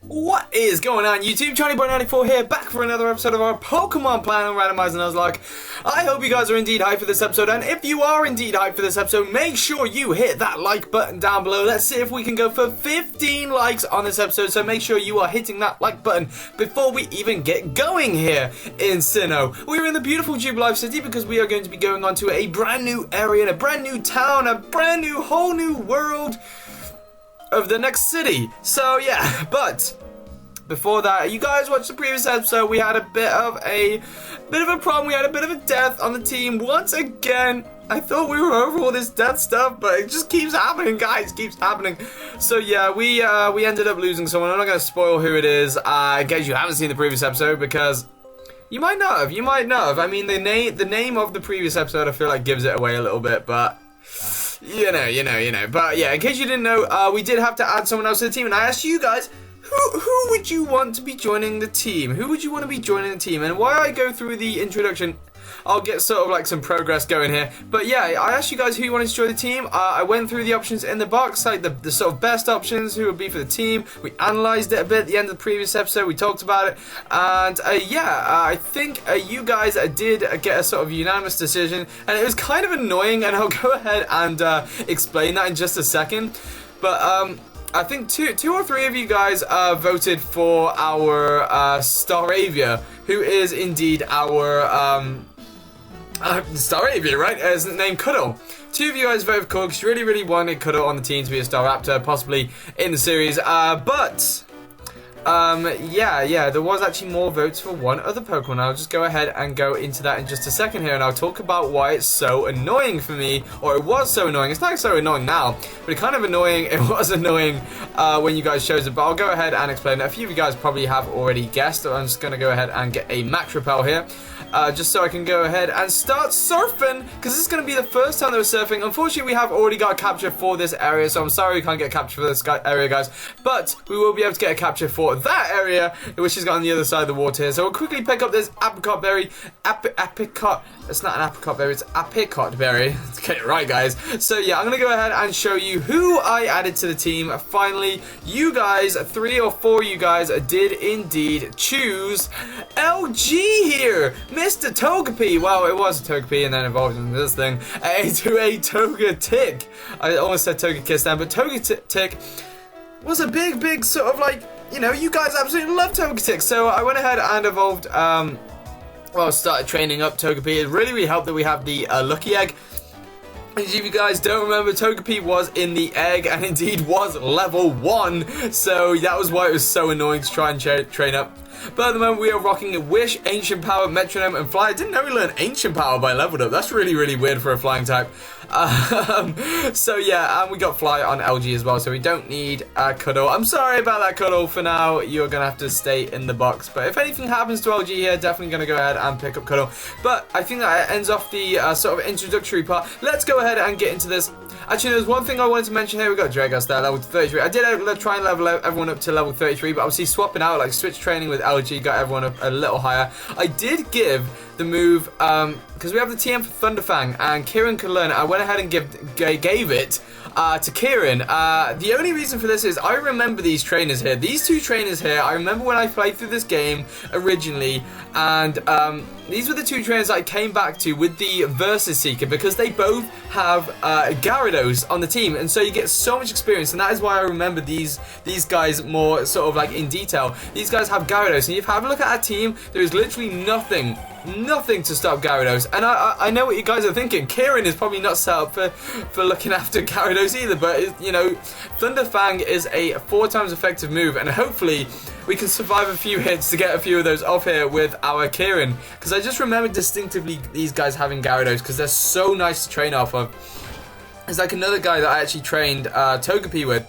What is going on YouTube? Johnnyboy94 here, back for another episode of our Pokemon Platinum Randomized Nuzlocke. I hope you guys are indeed hyped for this episode, and if you are indeed hyped for this episode, make sure you hit that like button down below. Let's see if we can go for 15 likes on this episode, so make sure you are hitting that like button before we even get going here in Sinnoh. We're in the beautiful Jubilife City because we are going to be going on to a brand new area, a brand new town, a brand new, whole new world of the next city. So yeah, but before that, you guys watched the previous episode. We had a bit of a problem. We had a bit of a death on the team once again. I thought we were over all this death stuff, but it just keeps happening, guys. Keeps happening. So yeah, we ended up losing someone. I'm not going to spoil who it is in case you haven't seen the previous episode, because you might not have. You might not have. I mean, the name of the previous episode, I feel like gives it away a little bit, but you know. But yeah, in case you didn't know, we did have to add someone else to the team, and I asked you guys, who would you want to be joining the team? Who would you want to be joining the team? And while I go through the introduction, I'll get sort of like some progress going here. But yeah, I asked you guys who you wanted to join the team. I went through the options in the box, like the sort of best options, who would be for the team. We analysed it a bit at the end of the previous episode. We talked about it. And I think you guys did get a sort of unanimous decision. And it was kind of annoying, and I'll go ahead and explain that in just a second. But I think two or three of you guys voted for our Staravia, who is indeed our Staravia, right? As named Cuddle. Two of you guys voted for Cuddle because you really wanted Cuddle on the team to be a Staraptor, possibly in the series. Yeah, there was actually more votes for one other Pokemon. I'll just go ahead and go into that in just a second here, and I'll talk about why it's so annoying for me, or it was so annoying. It's not so annoying now, but it's kind of annoying. It was annoying when you guys chose it, but I'll go ahead and explain it. A few of you guys probably have already guessed. I'm just going to go ahead and get a Max Repel here. Just so I can go ahead and start surfing, because this is going to be the first time that we're surfing. Unfortunately, we have already got a capture for this area, so I'm sorry we can't get a capture for this area, guys. But we will be able to get a capture for that area, which is on the other side of the water here. So we'll quickly pick up this apricot berry. Apricot. It's not an apricot berry, it's apricot berry. Let's get it right, guys. So yeah, I'm going to go ahead and show you who I added to the team. Finally, you guys, 3 or 4 of you guys, did indeed choose LG here. Mr. Togepi. Well, it was a Togepi and then evolved into this thing. To a Togetic. I almost said Togekiss then, but Togetic was a big sort of like, you know, you guys absolutely love Togetic. So I went ahead and evolved, started training up Togepi. It really helped that we have the Lucky Egg. And if you guys don't remember, Togepi was in the egg and indeed was level 1. So that was why it was so annoying to try and train up. But at the moment, we are rocking a Wish, Ancient Power, Metronome, and Fly. I didn't know we learned Ancient Power by leveled up. That's really weird for a flying type. So yeah, and we got Fly on LG as well, so we don't need Cuddle. I'm sorry about that, Cuddle. For now, you're going to have to stay in the box. But if anything happens to LG here, definitely going to go ahead and pick up Cuddle. But I think that ends off the sort of introductory part. Let's go ahead and get into this. Actually, there's one thing I wanted to mention here. We got Dragos there, level 33. I did try and level everyone up to level 33, but obviously swapping out, like switch training with LG, got everyone up a little higher. I did give the move, because we have the TM for Thunderfang, and Kieran could learn it. I went ahead and gave it to Kieran. The only reason for this is I remember these trainers here. These two trainers here, I remember when I played through this game originally, and these were the two trainers I came back to with the Versus Seeker, because they both have Gyarados on the team, and so you get so much experience, and that is why I remember these guys more sort of like in detail. These guys have Gyarados, and if you have a look at our team, there is literally nothing to stop Gyarados. And I know what you guys are thinking. Kieran is probably not set up for looking after Gyarados either, but you know, Thunderfang is a 4 times effective move, and hopefully we can survive a few hits to get a few of those off here with our Kieran, because I just remember distinctively these guys having Gyarados because they're so nice to train off of. There's like another guy that I actually trained Togepi with.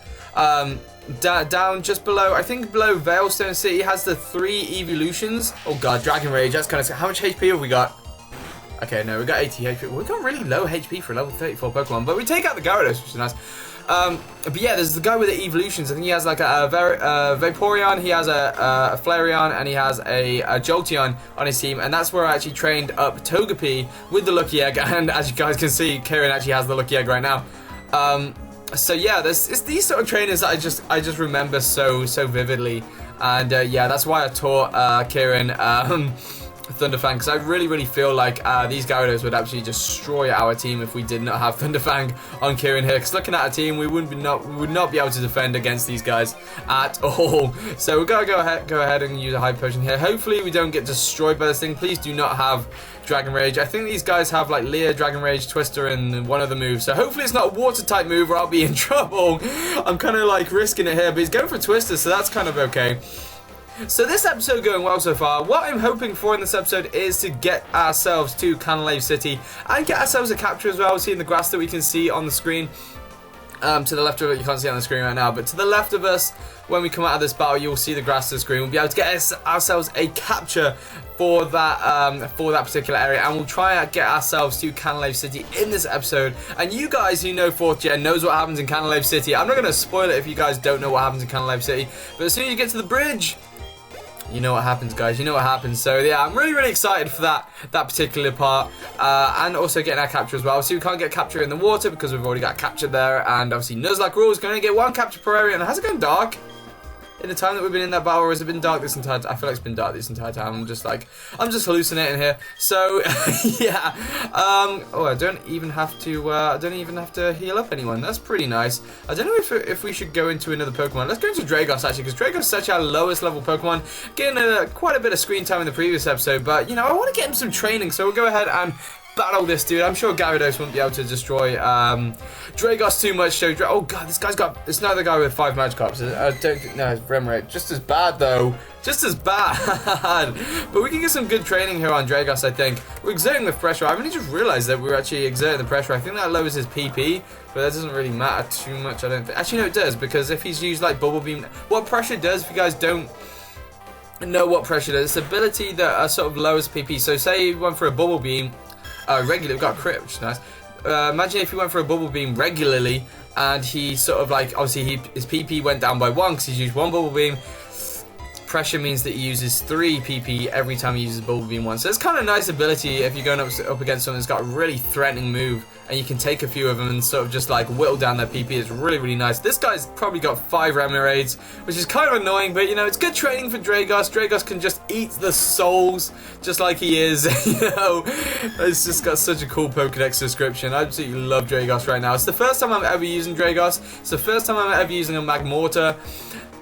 Down just below, I think below Veilstone City, has the 3 evolutions. Oh god, Dragon Rage, that's kind of... How much HP have we got? Okay, no, we got 80 HP. We got really low HP for a level 34 Pokemon, but we take out the Gyarados, which is nice. But yeah, there's the guy with the evolutions. I think he has like a Vaporeon, he has a Flareon, and he has a Jolteon on his team, and that's where I actually trained up Togepi with the Lucky Egg, and as you guys can see, Kieran actually has the Lucky Egg right now. So yeah, it's these sort of trainers that I just remember so vividly, and yeah, that's why I taught Kieran Thunderfang, because I really feel like these Gyarados would absolutely destroy our team if we did not have Thunderfang on Kieran here. Because looking at our team, we would not be able to defend against these guys at all. So we're gonna go ahead and use a Hyper Potion here. Hopefully we don't get destroyed by this thing. Please do not have Dragon Rage. I think these guys have like Leer, Dragon Rage, Twister, and one other move. So hopefully it's not a water type move or I'll be in trouble. I'm kind of like risking it here, but he's going for Twister, so that's kind of okay. So this episode going well so far. What I'm hoping for in this episode is to get ourselves to Canalave City and get ourselves a capture as well. Seeing the grass that we can see on the screen. To the left of it, you can't see it on the screen right now, but to the left of us, when we come out of this battle, you'll see the grass to the screen. We'll be able to get ourselves a capture for that particular area, and we'll try and get ourselves to Canalave City in this episode. And you guys who know 4th Gen knows what happens in Canalave City. I'm not going to spoil it if you guys don't know what happens in Canalave City, but as soon as you get to the bridge, you know what happens, guys. You know what happens. So yeah, I'm really excited for that particular part, and also getting our capture as well. Obviously, we can't get capture in the water because we've already got capture there, and obviously Nuzlocke rules going to get 1 capture per area. And has it gone dark in the time that we've been in that battle, or has it been dark this entire time? I feel like it's been dark this entire time. I'm just hallucinating here. So yeah, oh, I don't even have to heal up anyone. That's pretty nice. I don't know if we should go into another Pokemon. Let's go into Dragos actually, because Dragos is such our lowest level Pokemon, getting quite a bit of screen time in the previous episode. But you know, I want to get him some training, so we'll go ahead and battle this dude. I'm sure Gyarados won't be able to destroy Dragos too much. So, oh god, this guy's got. It's another guy with 5 Magikarps. I don't think. No, it's Remoraid. Just as bad though. Just as bad. But we can get some good training here on Dragos. I think we're exerting the pressure. I really just realized that we're actually exerting the pressure. I think that lowers his PP, but that doesn't really matter too much. I don't think. Actually, no, it does, because if he's used like Bubble Beam, what pressure does, if you guys don't know what pressure does, it's ability that sort of lowers PP. So, say you went for a Bubble Beam. Regularly, we've got a crit, which is nice. Imagine if he went for a Bubble Beam regularly, and he sort of like, obviously his PP went down by 1 because he's used 1 Bubble Beam. Pressure means that he uses 3 PP every time he uses Bubble Beam once. So it's kind of a nice ability if you're going up against someone that's got a really threatening move, and you can take a few of them and sort of just like whittle down their PP. It's really nice. This guy's probably got 5 Remoraid, which is kind of annoying, but you know, it's good training for Dragos. Dragos can just eat the souls just like he is. You know, it's just got such a cool Pokedex description. I absolutely love Dragos right now. It's the first time I'm ever using Dragos. It's the first time I'm ever using a Magmortar.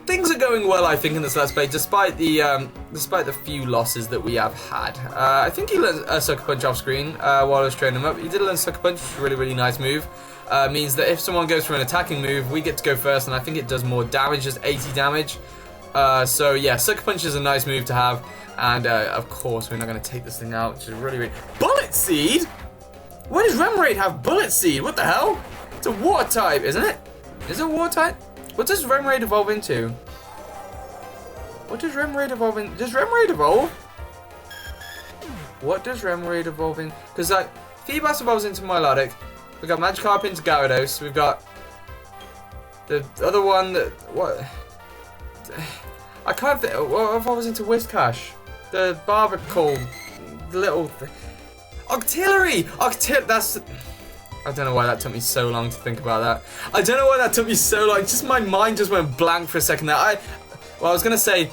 Things are going well, I think, in this Let's Play, despite the few losses that we have had. I think he learned a Sucker Punch off screen while I was training him up. He did learn Sucker Punch, which is a really nice move. Means that if someone goes for an attacking move, we get to go first, and I think it does more damage, just 80 damage. So yeah, Sucker Punch is a nice move to have, and of course we're not going to take this thing out, which is really Bullet Seed? Why does Remoraid have Bullet Seed? What the hell? It's a water type, isn't it? Is it a water type? What does Remoraid evolve into? What does Remoraid evolve in? Does Remoraid evolve? What does Remoraid evolve in? Because like, Feebas evolves into Milotic. We've got Magikarp into Gyarados. We've got the other one that, what? I can't think. What evolves into Whiscash? The Barbacle, the little Octillery! That's. I don't know why that took me so long to think about that. I don't know why that took me so long. Just my mind just went blank for a second there. Well, I was gonna say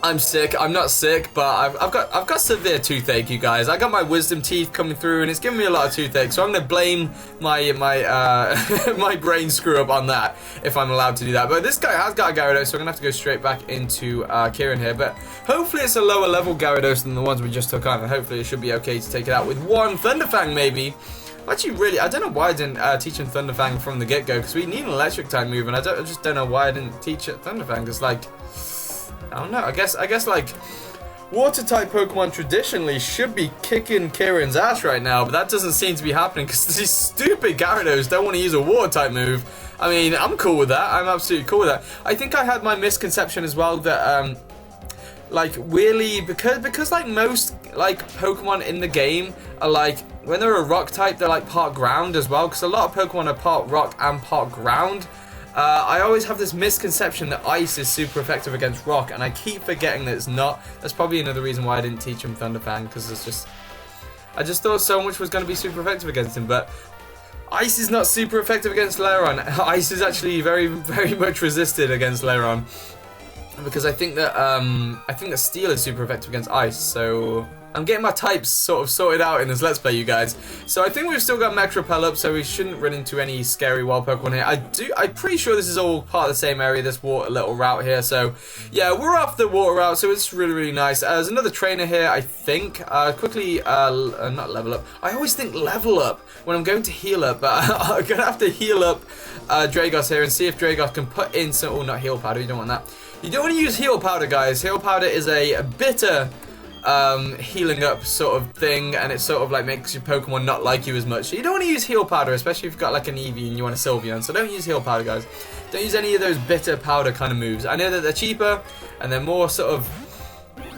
I'm sick. I'm not sick, but I've got severe toothache, you guys. I got my wisdom teeth coming through, and it's giving me a lot of toothache. So I'm gonna blame my my brain screw up on that, if I'm allowed to do that. But this guy has got a Gyarados, so I'm gonna have to go straight back into Kieran here. But hopefully it's a lower level Gyarados than the ones we just took on, and hopefully it should be okay to take it out with 1 Thunderfang maybe. Actually, I don't know why I didn't teach him Thunderfang from the get-go, because we need an electric type move, and I just don't know why I didn't teach it Thunderfang. It's like, I don't know. I guess like water type Pokemon traditionally should be kicking Kieran's ass right now, but that doesn't seem to be happening because these stupid Gyarados don't want to use a water type move. I mean, I'm cool with that. I'm absolutely cool with that. I think I had my misconception as well that like really because like most like Pokemon in the game are like, when they're a rock type, they're like part ground as well, because a lot of Pokemon are part rock and part ground. I always have this misconception that ice is super effective against rock, and I keep forgetting that it's not. That's probably another reason why I didn't teach him Thunderfang, because I just thought so much was going to be super effective against him. But Ice is not super effective against Lairon. Ice is actually very much resisted against Lairon. Because I think that Steel is super effective against Ice, so I'm getting my types sort of sorted out in this Let's Play, you guys. So I think we've still got Mech Repel up, so we shouldn't run into any scary wild Pokemon here. I'm pretty sure this is all part of the same area, this water little route here. So yeah, we're off the water route, so it's really nice. There's another trainer here, I think. Quickly, not level up. I always think level up when I'm going to heal up, but I'm gonna have to heal up Dragos here and see if Dragos can put in some. Oh, not heal powder. You don't want that. You don't want to use heal powder, guys. Heal powder is a bitter healing up sort of thing, and it sort of like makes your Pokemon not like you as much. So you don't want to use heal powder, especially if you've got like an Eevee and you want a Sylveon. So don't use heal powder, guys. Don't use any of those bitter powder kind of moves. I know that they're cheaper and they're more sort of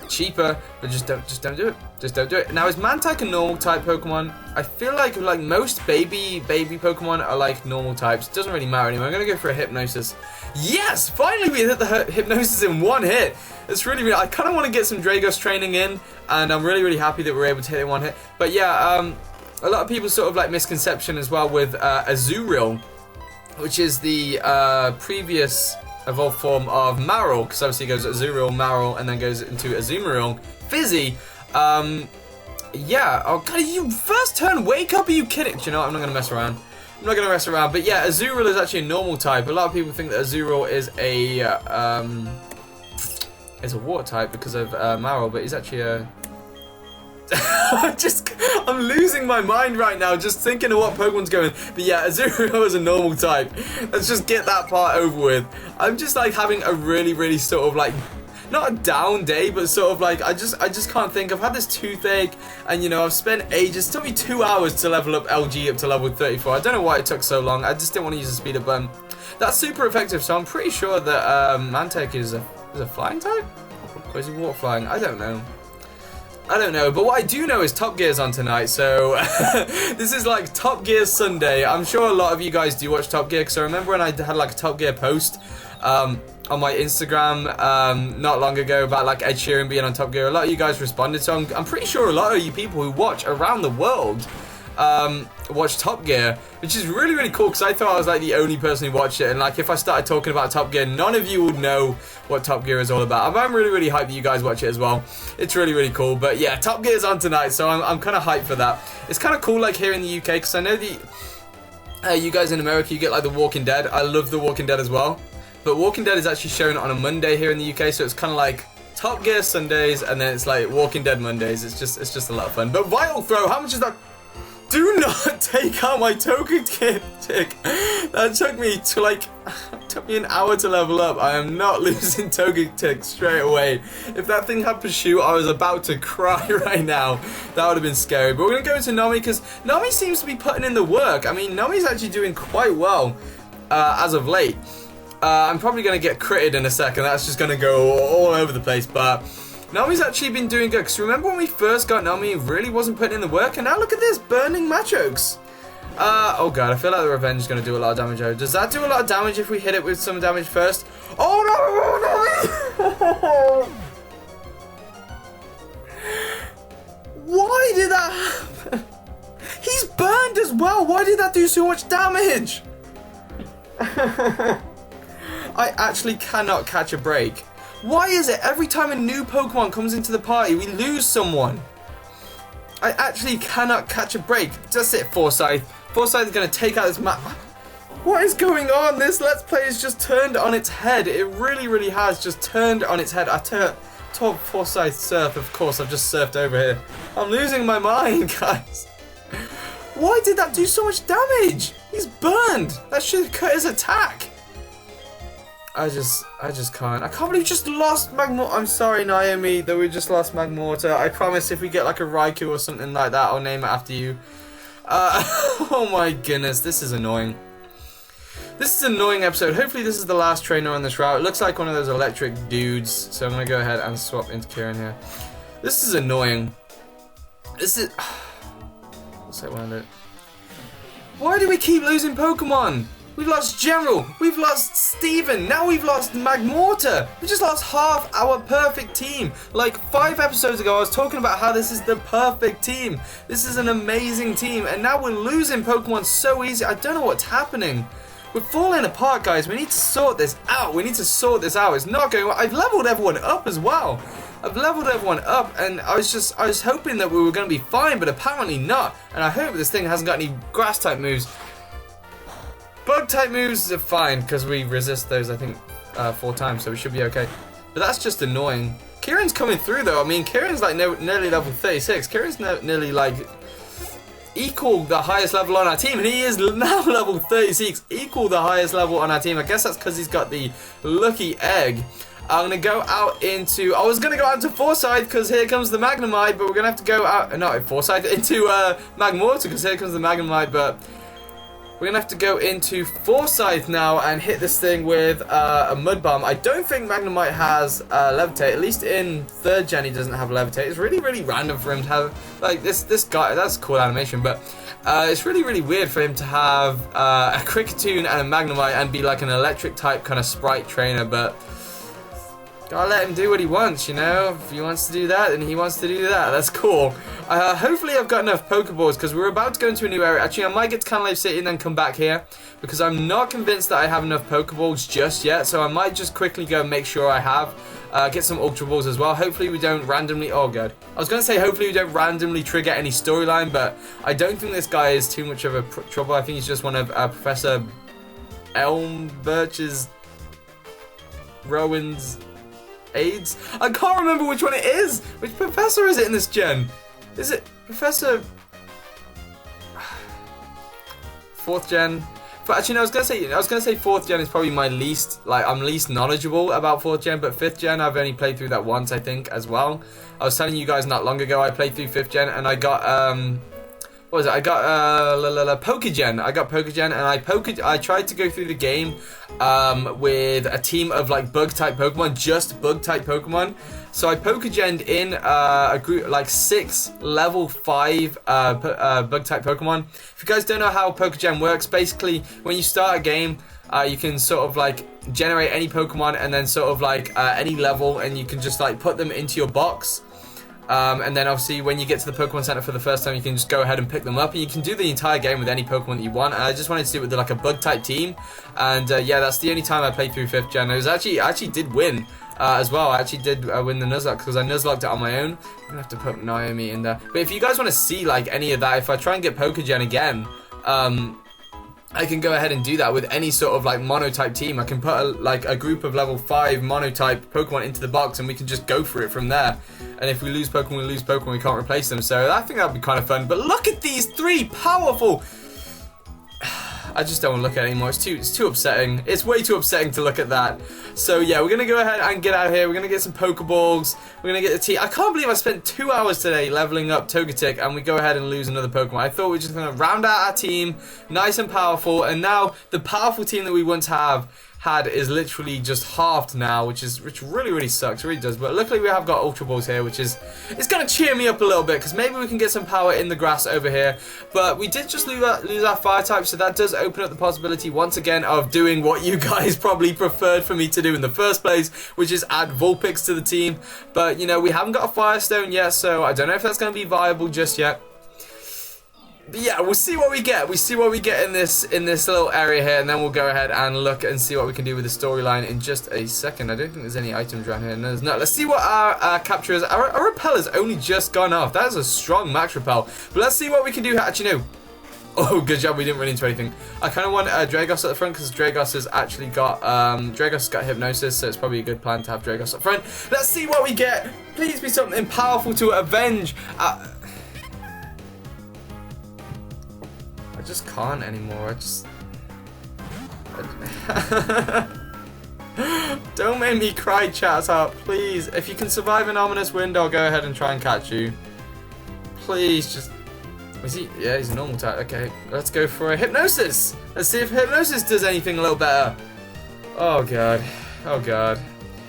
cheaper, but just don't do it. Just don't do it. Now, is Mantyke a normal type Pokemon? I feel like most baby Pokemon are like normal types. It doesn't really matter anymore. I'm gonna go for a Hypnosis. Yes, finally we hit the Hypnosis in one hit. It's really I kind of want to get some Dragos training in, and I'm really happy that we're able to hit it in one hit. But yeah, a lot of people sort of like misconception as well with Azurill, which is the previous evolved form of Marill, because obviously it goes Azurill, Marill, and then goes into Azumarill, Fizzy. Yeah, oh god, you first turn, wake up, are you kidding? Do you know what, I'm not going to mess around. I'm not going to mess around, but yeah, Azurill is actually a normal type. A lot of people think that Azurill is a water type because of Marill, but he's actually a... I'm losing my mind right now just thinking of what Pokemon's going. But yeah, Azurill is a normal type. Let's just get that part over with. I'm just like having a really sort of like, not a down day, but sort of like, I just can't think. I've had this toothache, and you know, I've spent ages. It took me 2 hours to level up LG up to level 34. I don't know why it took so long. I just didn't want to use the speed up button. That's super effective, so I'm pretty sure that Mantyke is a flying type? Or is he water flying? I don't know. But what I do know is Top Gear's on tonight, so this is like Top Gear Sunday. I'm sure a lot of you guys do watch Top Gear, because I remember when I had like a Top Gear post on my Instagram not long ago about like Ed Sheeran being on Top Gear. A lot of you guys responded, so I'm pretty sure a lot of you people who watch around the world watch Top Gear, which is really cool, because I thought I was like the only person who watched it, and like if I started talking about Top Gear, none of you would know what Top Gear is all about. I'm really hyped that you guys watch it as well. It's really cool. But yeah, Top Gear is on tonight, so I'm kind of hyped for that. It's kind of cool like here in the UK, because I know you guys in America, you get like The Walking Dead. I love The Walking Dead as well, but Walking Dead is actually shown on a Monday here in the UK, so it's kind of like Top Gear Sundays, and then it's like Walking Dead Mondays. It's just a lot of fun. But Vital Throw, how much is that? Do not take out my Togetic. That took me an hour to level up. I am not losing Togetic straight away. If that thing had Pursuit, I was about to cry right now. That would have been scary. But we're going to go into Nami, because Nami seems to be putting in the work. I mean, Nami's actually doing quite well as of late. I'm probably going to get critted in a second. That's just going to go all over the place, but Nami's actually been doing good, because remember when we first got Nami, really wasn't putting in the work, and now look at this, burning Machoke's. Oh god, I feel like the Revenge is going to do a lot of damage. Does that do a lot of damage if we hit it with some damage first? Oh no! Why did that happen? He's burned as well. Why did that do so much damage? I actually cannot catch a break. Why is it every time a new Pokemon comes into the party, we lose someone? I actually cannot catch a break. That's it, Forsyth. Forsyth is going to take out this map. What is going on? This Let's Play has just turned on its head. It really has just turned on its head. I taught Forsyth surf. Of course, I've just surfed over here. I'm losing my mind, guys. Why did that do so much damage? He's burned. That should cut his attack. I just can't. I can't believe we just lost Magmortar. I'm sorry, Naomi, that we just lost Magmortar. I promise if we get like a Raikou or something like that, I'll name it after you. Oh my goodness, this is annoying. This is an annoying episode. Hopefully this is the last trainer on this route. It looks like one of those electric dudes, so I'm going to go ahead and swap into Kieran here. This is annoying. This is... Let's say one of it. Why do we keep losing Pokemon? We've lost General. We've lost Steven. Now we've lost Magmortar. We just lost half our perfect team. Like 5 episodes ago, I was talking about how this is the perfect team. This is an amazing team. And now we're losing Pokemon so easy. I don't know what's happening. We're falling apart, guys. We need to sort this out. We need to sort this out. It's not going well. I've leveled everyone up as well. I've leveled everyone up, and I was hoping that we were going to be fine, but apparently not. And I hope this thing hasn't got any grass type moves. Bug type moves are fine because we resist those, I think, 4 times, so we should be okay. But that's just annoying. Kieran's coming through though. I mean, Kieran's like nearly level 36. Kieran's nearly like equal the highest level on our team, and he is now level 36, equal the highest level on our team. I guess that's because he's got the lucky egg. I'm gonna go out into, I was gonna go out into Forsyth because here comes the Magnemite, but we're gonna have to go out, not Forsyth, into Magmortar because here comes the Magnemite, but we're gonna have to go into Forsyth now and hit this thing with a Mud Bomb. I don't think Magnemite has Levitate. At least in 3rd gen he doesn't have Levitate. It's really, really random for him to have, like, this guy. That's a cool animation, but it's really, really weird for him to have a Kricketune and a Magnemite and be like an electric type kind of sprite trainer, but gotta let him do what he wants, you know? If he wants to do that, then he wants to do that. That's cool. Hopefully I've got enough Pokeballs, because we're about to go into a new area. Actually, I might get to Canalave City and then come back here, because I'm not convinced that I have enough Pokeballs just yet, so I might just quickly go and make sure I have. Get some Ultra Balls as well. Hopefully we don't randomly... Oh, God. I was going to say hopefully we don't randomly trigger any storyline, but I don't think this guy is too much of a trouble. I think he's just one of Professor Elmbirch's... Rowan's... aides? I can't remember which one it is. Which professor is it in this gen? Is it Professor 4th gen? But actually, no, I was gonna say 4th gen is probably my least, like, I'm least knowledgeable about 4th gen. But 5th gen, I've only played through that once, I think, as well. I was telling you guys not long ago I played through 5th gen and I got what was it? I got Pokegen. I got Pokegen, and I tried to go through the game with a team of like bug type Pokemon, just bug type Pokemon. So I Pokegened in a group like 6 level 5 bug type Pokemon. If you guys don't know how Pokegen works, basically when you start a game, you can sort of like generate any Pokemon and then sort of like any level, and you can just like put them into your box. And then obviously when you get to the Pokemon Center for the first time, you can just go ahead and pick them up, and you can do the entire game with any Pokemon that you want. And I just wanted to do it with like a bug type team, and yeah, that's the only time I played through 5th gen. I actually did win as well. I actually did win the Nuzlocke because I Nuzlocked it on my own. I'm gonna have to put Naomi in there. But if you guys want to see like any of that, if I try and get Pokegen again, I can go ahead and do that with any sort of like monotype team. I can put like a group of level 5 monotype Pokemon into the box, and we can just go for it from there. And if we lose Pokemon, we lose Pokemon. We can't replace them. So I think that would be kind of fun. But look at these 3 powerful. I just don't want to look at it anymore. It's too upsetting. It's way too upsetting to look at that. So yeah, we're gonna go ahead and get out of here. We're gonna get some Pokeballs. We're gonna get the tea. I can't believe I spent 2 hours today leveling up Togetic, and we go ahead and lose another Pokemon. I thought we were just gonna round out our team, nice and powerful, and now the powerful team that we once had is literally just halved now, which really, really sucks. It really does. But luckily we have got Ultra Balls here, which is, it's gonna cheer me up a little bit, because maybe we can get some power in the grass over here. But we did just lose our fire type, so that does open up the possibility once again of doing what you guys probably preferred for me to do in the first place, which is add Vulpix to the team. But you know, we haven't got a Firestone yet, so I don't know if that's gonna be viable just yet. But yeah, we'll see what we get. We see what we get in this little area here, and then we'll go ahead and look and see what we can do with the storyline in just a second. I don't think there's any items around here. No, there's not. Let's see what our capture is. Our repel has only just gone off. That is a strong max repel. But let's see what we can do. Actually, no. Oh, good job we didn't run into anything. I kind of want Dragos at the front, because Dragos has actually got Dragos got Hypnosis, so it's probably a good plan to have Dragos up front. Let's see what we get. Please be something powerful to avenge. I just can't anymore. Don't make me cry, chat up, please. If you can survive an ominous wind, I'll go ahead and try and catch you. Please, just... is he? Yeah, he's a normal type. Okay, let's go for a Hypnosis. Let's see if Hypnosis does anything a little better. Oh god. Oh god.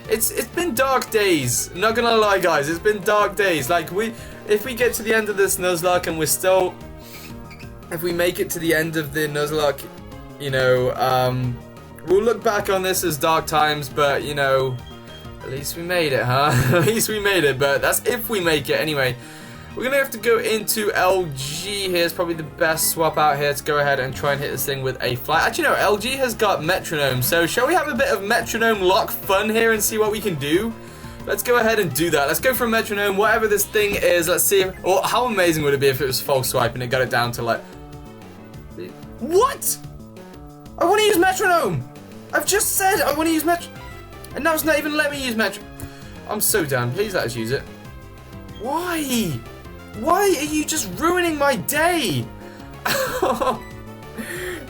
It's been dark days. I'm not gonna lie, guys. It's been dark days. Like, if we get to the end of this Nuzlocke and we're still... if we make it to the end of the Nuzlocke, You know, we'll look back on this as dark times, but, you know, at least we made it, huh? At least we made it, but that's if we make it. Anyway, we're going to have to go into LG here. It's probably the best swap out here to go ahead and try and hit this thing with a fly. Actually, no, LG has got metronome, so shall we have a bit of metronome lock fun here and see what we can do? Let's go ahead and do that. Let's go for a metronome, whatever this thing is. Let's see if, or how amazing would it be if it was false swipe and it got it down to like... What? I want to use metronome! I've just said I want to use metronome, and now it's not even letting me use metronome. I'm so done. Please let us use it. Why? Why are you just ruining my day?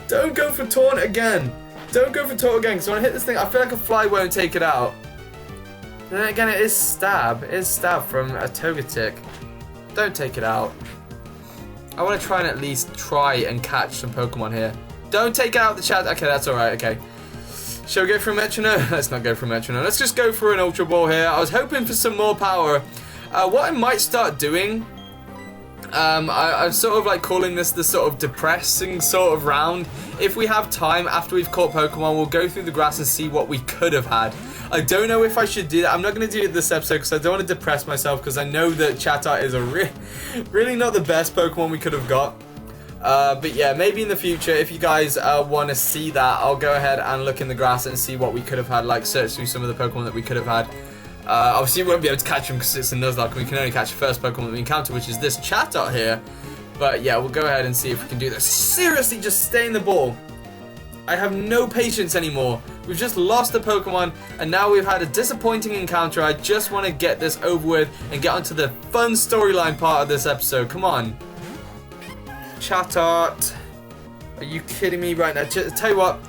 Don't go for taunt again. Don't go for taunt again, because when I hit this thing, I feel like a fly won't take it out. And then again, it is stab. It is stab from a Togetic. Don't take it out. I want to try and at least try and catch some Pokemon here. Don't take out the chat. Okay, that's alright, okay. Shall we go for a metronome? Let's not go for a metronome. Let's just go for an Ultra Ball here. I was hoping for some more power. What I might start doing... I'm sort of like calling this the sort of depressing sort of round. If we have time after we've caught Pokemon, we'll go through the grass and see what we could have had. I don't know if I should do that. I'm not going to do it this episode because I don't want to depress myself, because I know that Chatot is a really not the best Pokemon we could have got. But yeah, maybe in the future, if you guys want to see that, I'll go ahead and look in the grass and see what we could have had, like search through some of the Pokemon that we could have had. Obviously we won't be able to catch him because it's a Nuzlocke and we can only catch the first Pokemon that we encounter, which is this Chatot here. But yeah, we'll go ahead and see if we can do this. Seriously, just stay in the ball. I have no patience anymore. We've just lost a Pokemon and now we've had a disappointing encounter. I just want to get this over with and get onto the fun storyline part of this episode. Come on. Chatot. Are you kidding me right now? Tell you what,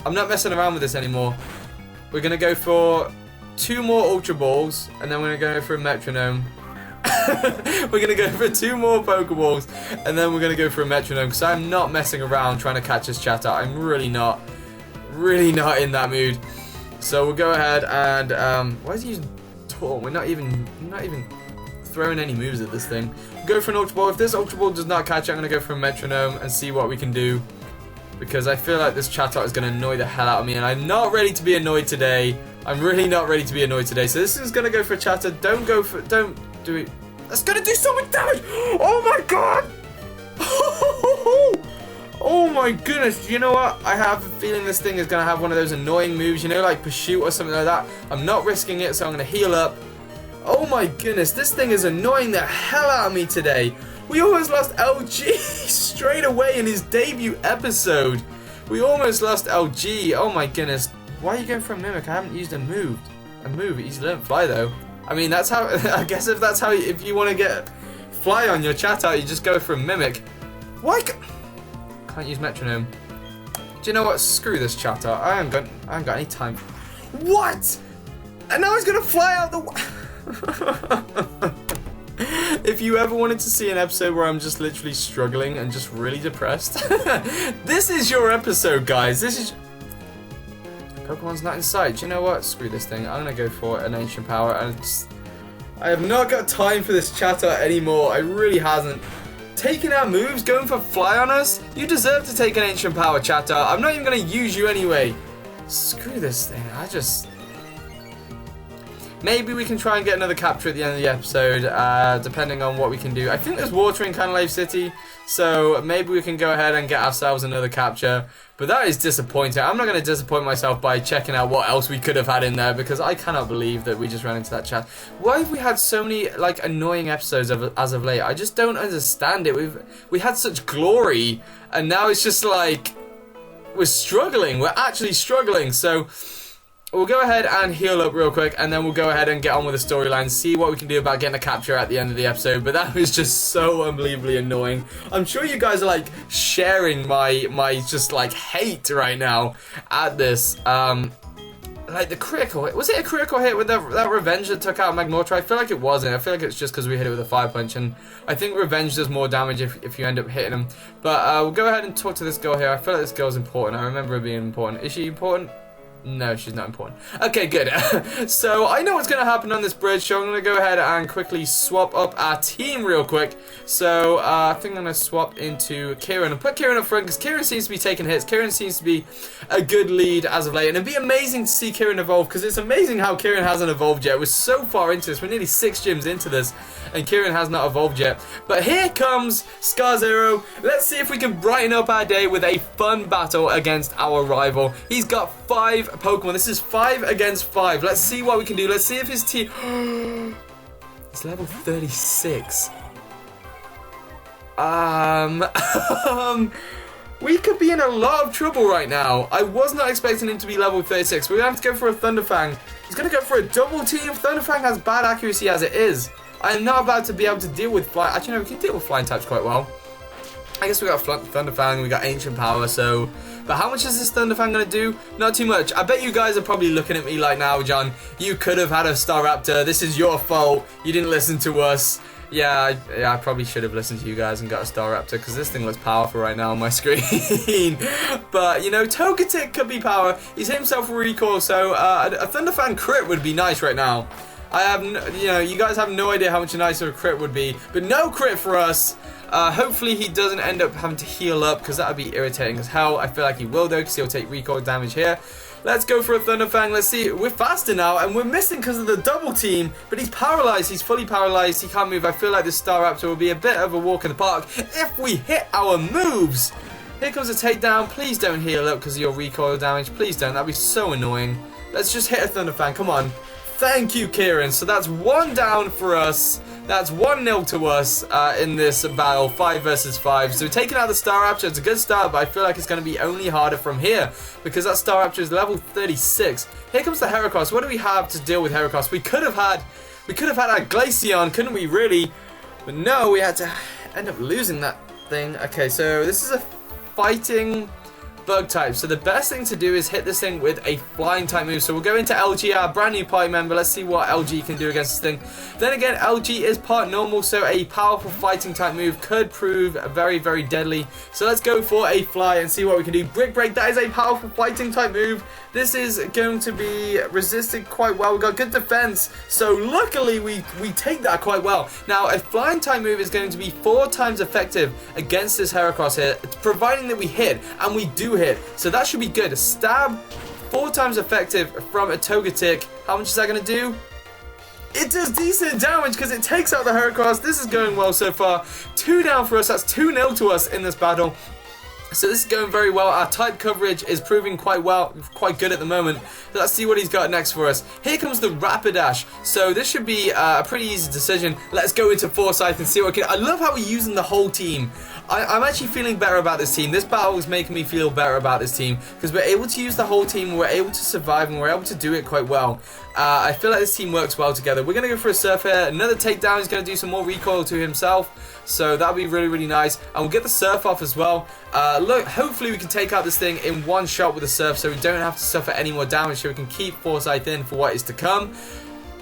I'm not messing around with this anymore. We're going to go for 2 more Ultra Balls, and then we're going to go for a metronome. We're going to go for 2 more Pokeballs, and then we're going to go for a metronome, because I'm not messing around trying to catch this Chatot. I'm really not in that mood. So we'll go ahead and, why is he using Taunt? We're not even throwing any moves at this thing. Go for an Ultra Ball. If this Ultra Ball does not catch it, I'm going to go for a metronome and see what we can do, because I feel like this Chatot is going to annoy the hell out of me, and I'm not ready to be annoyed today. I'm really not ready to be annoyed today. So this is going to go for a Chatot. Don't do it. That's going to do so much damage. Oh my god. Oh my goodness. You know what? I have a feeling this thing is going to have one of those annoying moves, you know, like Pursuit or something like that. I'm not risking it, so I'm going to heal up. Oh my goodness. This thing is annoying the hell out of me today. We almost lost LG straight away in his debut episode. We almost lost LG. Oh my goodness. Why are you going for a Mimic? I haven't used a move. He's learned Fly though. I mean, that's how. I guess if that's how. If you want to get Fly on your Chatot, you just go for a Mimic. Why? Can't use Metronome. Do you know what? Screw this Chatot. I haven't got any time. What? And now he's gonna fly out the. If you ever wanted to see an episode where I'm just literally struggling and just really depressed, this is your episode, guys. This is. Pokemon's not in sight. Do you know what? Screw this thing. I'm gonna go for an Ancient Power. I have not got time for this Chatot anymore. I really hasn't. Taking out moves, going for Fly on us? You deserve to take an Ancient Power, Chatot. I'm not even gonna use you anyway. Screw this thing. Maybe we can try and get another capture at the end of the episode, depending on what we can do. I think there's water in Canalave City, so maybe we can go ahead and get ourselves another capture. But that is disappointing. I'm not going to disappoint myself by checking out what else we could have had in there, because I cannot believe that we just ran into that chat. Why have we had so many like annoying episodes as of late? I just don't understand it. We had such glory, and now it's just like we're struggling. We're actually struggling. So we'll go ahead and heal up real quick, and then we'll go ahead and get on with the storyline, see what we can do about getting a capture at the end of the episode. But that was just so unbelievably annoying. I'm sure you guys are like sharing my just like hate right now at this. Like the critical hit. Was it a critical hit with that Revenge that took out Magmortar? I feel like it wasn't. I feel like it's just because we hit it with a Fire Punch, and I think Revenge does more damage if you end up hitting him. But we'll go ahead and talk to this girl here. I feel like this girl's important. I remember her being important. Is she important? No, she's not important. Okay, good. So, I know what's going to happen on this bridge, so I'm going to go ahead and quickly swap up our team real quick. So, I think I'm going to swap into Kieran and put Kieran up front, because Kieran seems to be taking hits. Kieran seems to be a good lead as of late, and it'd be amazing to see Kieran evolve, because it's amazing how Kieran hasn't evolved yet. We're so far into this. We're nearly 6 gyms into this, and Kieran has not evolved yet. But here comes Scar Zero. Let's see if we can brighten up our day with a fun battle against our rival. He's got 5 Pokemon. This is 5 against 5. Let's see what we can do. Let's see if his team... It's level 36. We could be in a lot of trouble right now. I was not expecting him to be level 36. We're going to have to go for a Thunderfang. He's going to go for a double team. Thunderfang has bad accuracy as it is. I'm not about to be able to deal with flying. Actually, no, we can deal with flying types quite well. I guess we got Thunderfang, we got Ancient Power, so... But how much is this Thunderfang going to do? Not too much. I bet you guys are probably looking at me like, now, John, you could have had a Staraptor. This is your fault. You didn't listen to us. Yeah, I probably should have listened to you guys and got a Staraptor, because this thing looks powerful right now on my screen. But, you know, Togetic could be power. He's himself a recoil, so a Thunderfang crit would be nice right now. I have, you guys have no idea how much nicer a crit would be, but no crit for us. Hopefully he doesn't end up having to heal up, because that would be irritating as hell. I feel like he will, though, because he'll take recoil damage here. Let's go for a Thunderfang. Let's see. We're faster now, and we're missing because of the double team, but he's paralyzed. He's fully paralyzed. He can't move. I feel like this Staraptor will be a bit of a walk in the park if we hit our moves. Here comes a takedown. Please don't heal up because of your recoil damage. Please don't. That'd be so annoying. Let's just hit a Thunderfang. Come on. Thank you, Kieran. So that's 1 down for us. That's 1-0 to us in this battle, 5 versus 5. So taking out the Staraptor, it's a good start, but I feel like it's going to be only harder from here because that Staraptor is level 36. Here comes the Heracross. What do we have to deal with Heracross? We could have had our Glaceon, couldn't we? Really? But no, we had to end up losing that thing. Okay, so this is a fighting bug type, so the best thing to do is hit this thing with a flying type move. So we'll go into LG, our brand new party member. Let's see what LG can do against this thing. Then again, LG is part normal, so a powerful fighting type move could prove very, very deadly. So let's go for a fly and see what we can do. Brick Break, that is a powerful fighting type move. This is going to be resisted quite well. We've got good defense, so luckily we take that quite well. Now, a flying type move is going to be 4 times effective against this Heracross here, providing that we hit, and we do hit. So that should be good. A stab, 4 times effective from a Togetic. How much is that going to do? It does decent damage because it takes out the Heracross. This is going well so far. 2 down for us. That's 2-0 to us in this battle. So this is going very well. Our type coverage is proving quite good at the moment. So let's see what he's got next for us. Here comes the Rapidash. So this should be a pretty easy decision. Let's go into Forsyth and see what we can... I love how we're using the whole team. I'm actually feeling better about this team. This battle is making me feel better about this team because we're able to use the whole team. We're able to survive and we're able to do it quite well. I feel like this team works well together. We're going to go for a Surf here. Another takedown. He's going to do some more recoil to himself. So that'll be really, really nice. And we'll get the Surf off as well. Look, hopefully we can take out this thing in 1 shot with the Surf so we don't have to suffer any more damage, so we can keep Forsyth in for what is to come.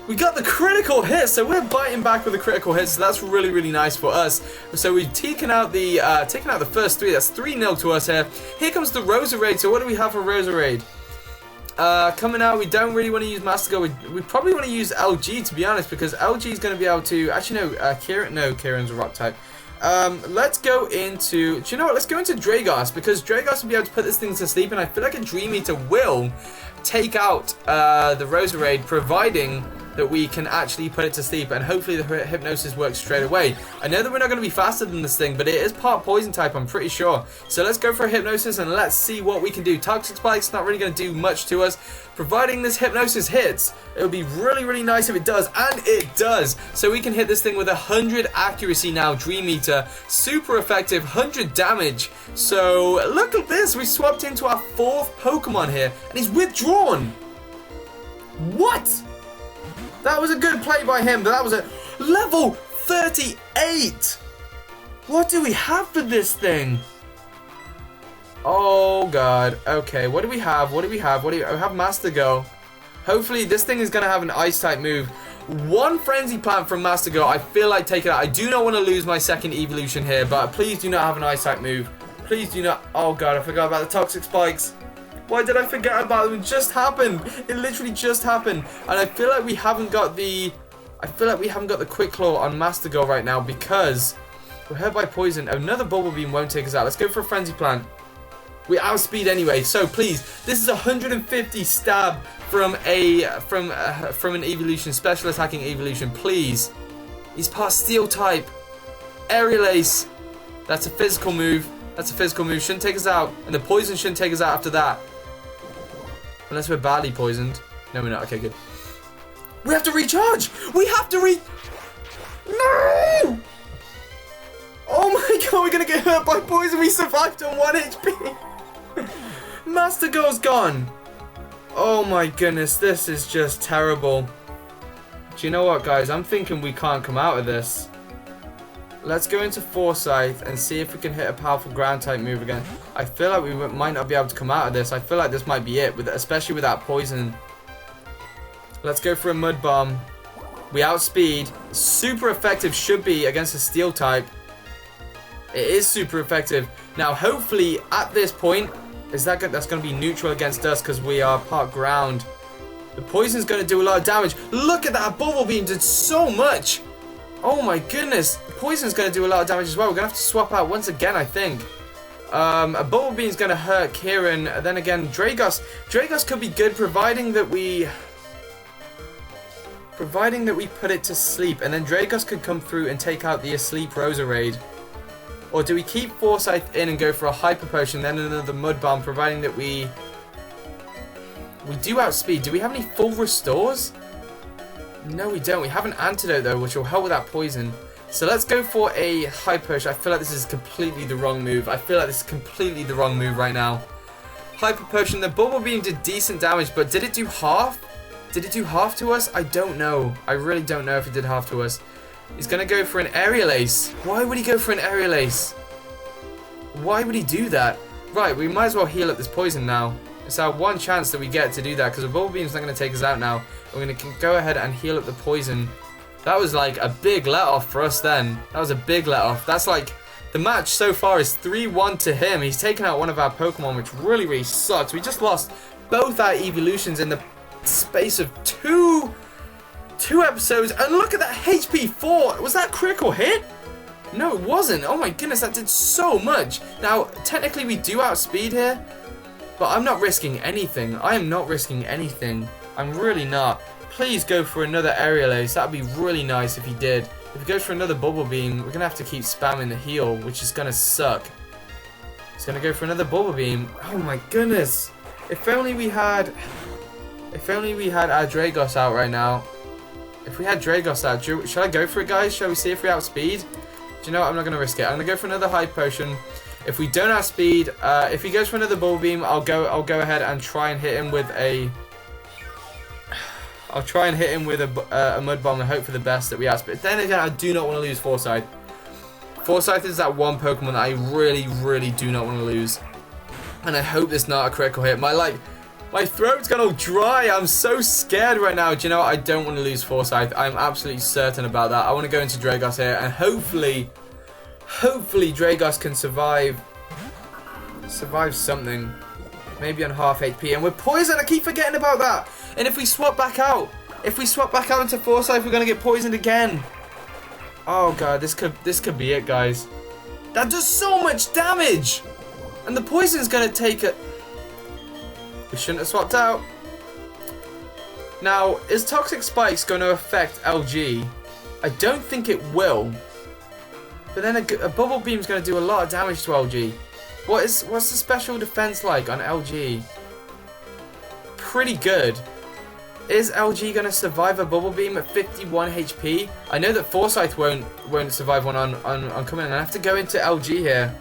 We got the critical hit, so we're biting back with the critical hit, so that's really, really nice for us. So we've taken out the first 3. That's 3-0 to us here. Here comes the Roserade. So what do we have for Roserade? Coming out, we don't really want to use Master Go. We probably want to use LG, to be honest, because LG is going to be able to... Actually, no, Kieran's a rock type. Let's go into... Do you know what? Let's go into Dragos, because Dragos will be able to put this thing to sleep, and I feel like a Dream Eater will take out the Roserade, providing that we can actually put it to sleep, and hopefully the hypnosis works straight away. I know that we're not going to be faster than this thing, but it is part poison type, I'm pretty sure. So let's go for a hypnosis and let's see what we can do. Toxic Spike's not really going to do much to us. Providing this hypnosis hits, it would be really, really nice if it does, and it does. So we can hit this thing with 100 accuracy now, Dream Eater. Super effective, 100 damage. So look at this, we swapped into our 4th Pokemon here, and he's withdrawn. What? That was a good play by him, but that was a level 38. What do we have for this thing? Oh god. Okay, what do we have? We have Master Go. Hopefully this thing is going to have an ice type move. 1 Frenzy Plant from Master Go. I feel like taking it out. I do not want to lose my 2nd evolution here, but please do not have an ice type move. Please do not. Oh god, I forgot about the Toxic Spikes. Why did I forget about it? It just happened. It literally just happened. And I feel like we haven't got the... Quick Claw on Master Girl right now because we're hurt by poison. Another Bubble Beam won't take us out. Let's go for a Frenzy Plant. We outspeed anyway, so please, this is 150 stab from an evolution, special attacking evolution, please. He's part Steel type. Aerial Ace. That's a physical move. That's a physical move. Shouldn't take us out. And the poison shouldn't take us out after that. Unless we're badly poisoned. No, we're not. Okay, good. We have to recharge! We have to No! Oh my god, we're gonna get hurt by poison. We survived on 1 HP. Master Girl's gone. Oh my goodness, this is just terrible. Do you know what, guys? I'm thinking we can't come out of this. Let's go into Foresight and see if we can hit a powerful ground type move again. I feel like we might not be able to come out of this. I feel like this might be it, especially with that poison. Let's go for a Mud Bomb. We outspeed. Super effective should be against a Steel type. It is super effective. Now, hopefully, at this point, that's going to be neutral against us because we are part ground. The poison's going to do a lot of damage. Look at that. Bubble Beam did so much. Oh my goodness. The poison's going to do a lot of damage as well. We're going to have to swap out once again, I think. A Bubble Beam's going to hurt Kieran. Then again, Dragos. Dragos could be good providing that we put it to sleep. And then Dragos could come through and take out the Asleep Roserade. Or do we keep Foresight in and go for a Hyper Potion, then another Mud Bomb, providing that we do outspeed. Do we have any full restores? No, we don't. We have an Antidote, though, which will help with that poison. So let's go for a Hyper Potion. I feel like this is completely the wrong move. Right now. Hyper Potion. The Bubble Beam did decent damage, but did it do half? Did it do half to us? I don't know. I really don't know if it did half to us. He's going to go for an Aerial Ace. Why would he go for an Aerial Ace? Why would he do that? Right, we might as well heal up this poison now. It's our one chance that we get to do that because the Bubble Beam's not going to take us out now. We're going to go ahead and heal up the poison. That was like a big let-off for us then. That was a big let-off. That's like... The match so far is 3-1 to him. He's taken out one of our Pokemon, which really, really sucks. We just lost both our evolutions in the space of two episodes, and look at that HP 4. Was that a critical hit? No, it wasn't. Oh my goodness, that did so much. Now, technically we do outspeed here, but I'm not risking anything. I am not risking anything. I'm really not. Please go for another Aerial Ace. That would be really nice if he did. If he goes for another Bubble Beam, we're going to have to keep spamming the heal, which is going to suck. He's going to go for another Bubble Beam. Oh my goodness. If only we had our Dragos out right now. If we had Dragos out, should I go for it, guys? Shall we see if we outspeed? Do you know what? I'm not going to risk it. I'm going to go for another Hyper Potion. If we don't outspeed, if he goes for another Bubble Beam, I'll go ahead and try and hit him with a... I'll try and hit him with a Mud Bomb and hope for the best that we outspeed. Then again, I do not want to lose Foresight. Foresight is that one Pokemon that I really, really do not want to lose. And I hope it's not a critical hit. My throat's gone all dry. I'm so scared right now. Do you know what? I don't want to lose Foresight. I'm absolutely certain about that. I want to go into Dragos here, and hopefully Dragos can survive something. Maybe on half HP. And we're poisoned. I keep forgetting about that. And if we swap back out into Foresight, we're gonna get poisoned again. Oh god, this could be it, guys. That does so much damage, and the poison's gonna take it. We shouldn't have swapped out. Now, is Toxic Spikes going to affect LG? I don't think it will. But then a Bubble Beam's going to do a lot of damage to LG. What's the special defense like on LG? Pretty good. Is LG going to survive a Bubble Beam at 51 HP? I know that Foresight won't survive one on coming in. I have to go into LG here.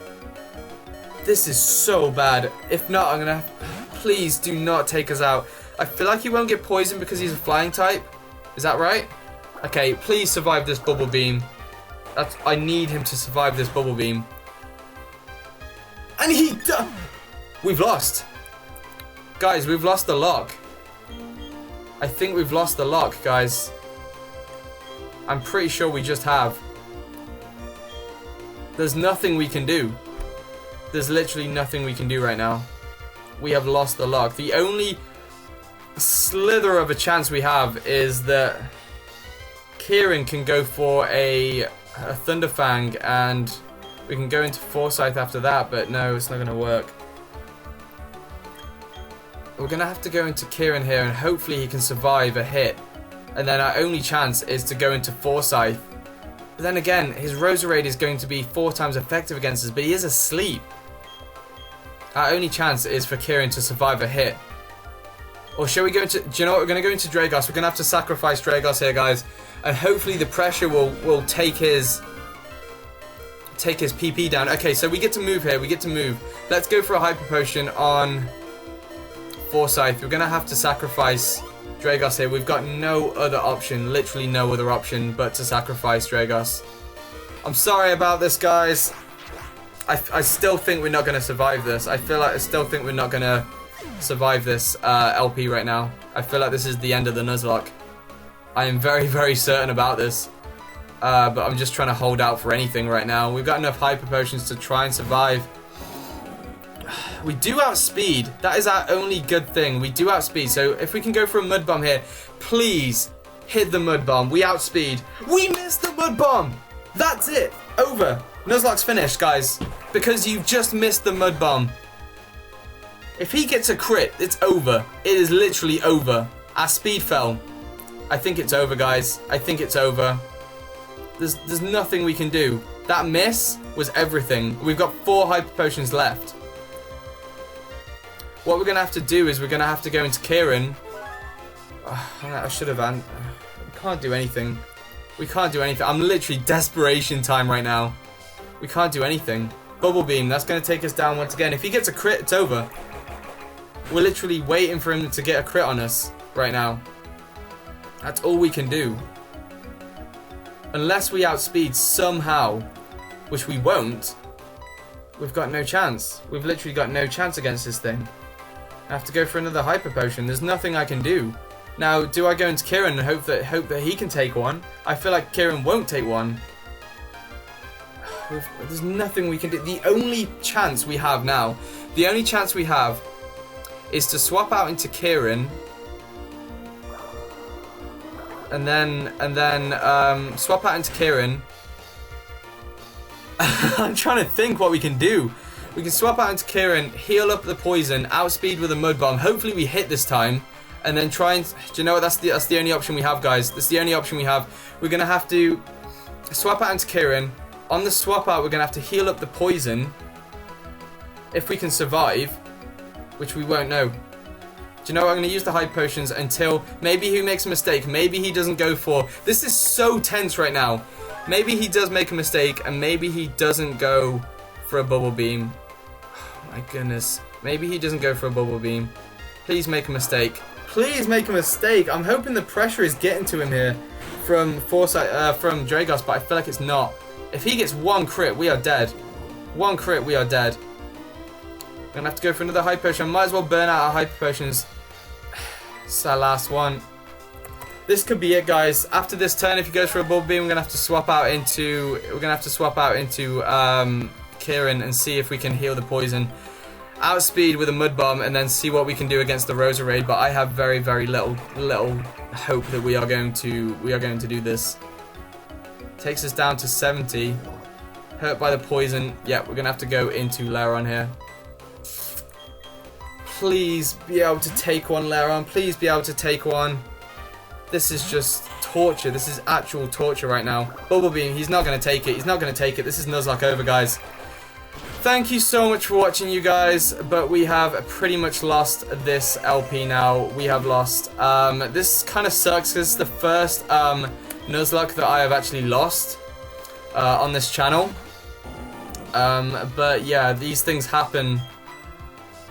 This is so bad. If not, I'm going to... Please do not take us out. I feel like he won't get poisoned because he's a flying type. Is that right? Okay, please survive this Bubble Beam. I need him to survive this Bubble Beam. And we've lost. Guys, we've lost the lock. I think we've lost the lock, guys. I'm pretty sure we just have. There's nothing we can do. There's literally nothing we can do right now. we have lost the lock. The only slither of a chance we have is that Kieran can go for a Thunderfang and we can go into Forsyth after that, but no, it's not going to work. We're going to have to go into Kieran here and hopefully he can survive a hit. And then our only chance is to go into Forsyth. But then again, his Roserade is going to be 4 times effective against us, but he is asleep. Our only chance is for Kieran to survive a hit. Or shall we go into... Do you know what? We're going to go into Dragos. We're going to have to sacrifice Dragos here, guys. And hopefully the pressure will take his PP down. Okay, so we get to move here. We get to move. Let's go for a Hyper Potion on Forsyth. We're going to have to sacrifice Dragos here. We've got no other option. Literally no other option but to sacrifice Dragos. I'm sorry about this, guys. I still think we're not going to survive this. I still think we're not going to survive this LP right now. I feel like this is the end of the Nuzlocke. I am very, very certain about this. But I'm just trying to hold out for anything right now. We've got enough Hyper Potions to try and survive. We do outspeed. That is our only good thing. We do outspeed. So if we can go for a Mud Bomb here, please hit the Mud Bomb. We outspeed. We missed the Mud Bomb. That's it. Over. Nuzlocke's finished, guys. Because you've just missed the Mud Bomb. If he gets a crit, it's over. It is literally over. Our speed fell. I think it's over, guys. I think it's over. There's nothing we can do. That miss was everything. We've got 4 Hyper Potions left. What we're going to have to do is we're going to have to go into Kieran. I should have... We can't do anything. We can't do anything. I'm literally desperation time right now. We can't do anything. Bubble Beam, that's going to take us down once again. If he gets a crit, it's over. We're literally waiting for him to get a crit on us right now. That's all we can do. Unless we outspeed somehow, which we won't, we've got no chance. We've literally got no chance against this thing. I have to go for another Hyper Potion. There's nothing I can do. Now, do I go into Kieran and hope that he can take one? I feel like Kieran won't take one. There's nothing we can do. The only chance we have now, the only chance we have is to swap out into Kieran and then swap out into Kieran. I'm trying to think what we can do. We can swap out into Kieran, heal up the poison, outspeed with a Mud Bomb. Hopefully we hit this time, and then try and... Do you know what? That's the only option we have, guys. That's the only option we have. We're gonna have to swap out into Kieran. On the swap out, we're gonna have to heal up the poison if we can survive, which we won't know. Do you know what? I'm gonna use the Hyper Potions until maybe he makes a mistake. Maybe he doesn't go for... This is so tense right now. Maybe he does make a mistake, and maybe he doesn't go for a Bubble Beam. Oh my goodness. Maybe he doesn't go for a Bubble Beam. Please make a mistake. Please make a mistake. I'm hoping the pressure is getting to him here from from Dragos, but I feel like it's not. If he gets 1 crit, we are dead. 1 crit, we are dead. I'm gonna have to go for another Hyper Potion. I might as well burn out our Hyper Potions. It's our last one. This could be it, guys. After this turn, if he goes for a Bubble Beam, we're gonna have to swap out into Kieran and see if we can heal the poison. Outspeed with a Mud Bomb and then see what we can do against the Roserade. But I have very, very little hope that we are going to do this. Takes us down to 70. Hurt by the poison. Yeah, we're gonna have to go into Lairon here. Please be able to take one, Lairon. Please be able to take one. This is just torture. This is actual torture right now. Bubble Beam, he's not going to take it. He's not going to take it. This is Nuzlocke over, guys. Thank you so much for watching, you guys. But we have pretty much lost this LP now. We have lost. This kind of sucks because it's the first Nuzlocke that I have actually lost on this channel. But yeah, these things happen.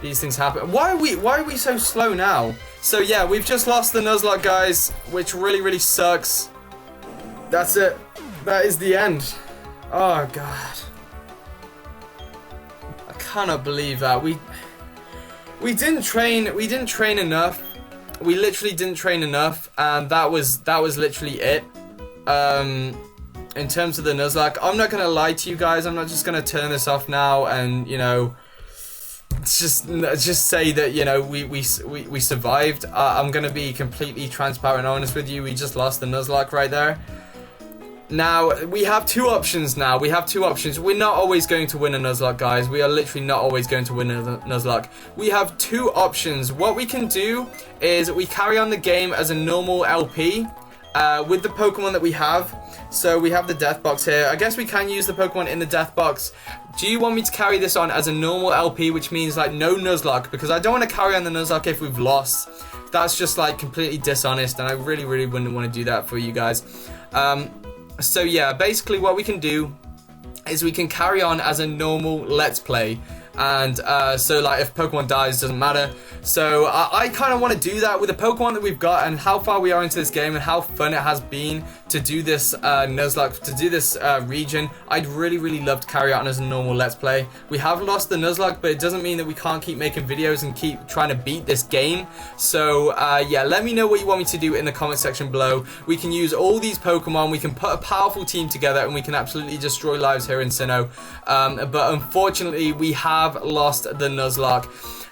These things happen. Why are we so slow now? So yeah, we've just lost the Nuzlocke, guys, which really, really sucks. That's it. That is the end. Oh god. I cannot believe that. We didn't train enough. We literally didn't train enough, and that was literally it. In terms of the Nuzlocke, I'm not gonna lie to you guys. I'm not just gonna turn this off now and, you know, just say that, you know, we survived. I'm gonna be completely transparent and honest with you. We just lost the Nuzlocke right there. Now, we have two options now. We have two options. We're not always going to win a Nuzlocke, guys. We are literally not always going to win a Nuzlocke. We have two options. What we can do is we carry on the game as a normal LP with the Pokemon that we have. So we have the Death Box here. I guess we can use the Pokemon in the Death Box. Do you want me to carry this on as a normal LP, which means like no Nuzlocke? Because I don't want to carry on the Nuzlocke if we've lost. That's just like completely dishonest, and I really wouldn't want to do that for you guys. So yeah, basically what we can do is we can carry on as a normal Let's Play. And so like if Pokemon dies, doesn't matter. So I kind of want to do that with the Pokemon that we've got and how far we are into this game and how fun it has been to do this Nuzlocke, to do this region. I'd really love to carry on as a normal Let's Play. We have lost the Nuzlocke, but it doesn't mean that we can't keep making videos and keep trying to beat this game. So yeah, let me know what you want me to do in the comment section below. We can use all these Pokemon, we can put a powerful team together, and we can absolutely destroy lives here in Sinnoh. But unfortunately, we have lost the Nuzlocke.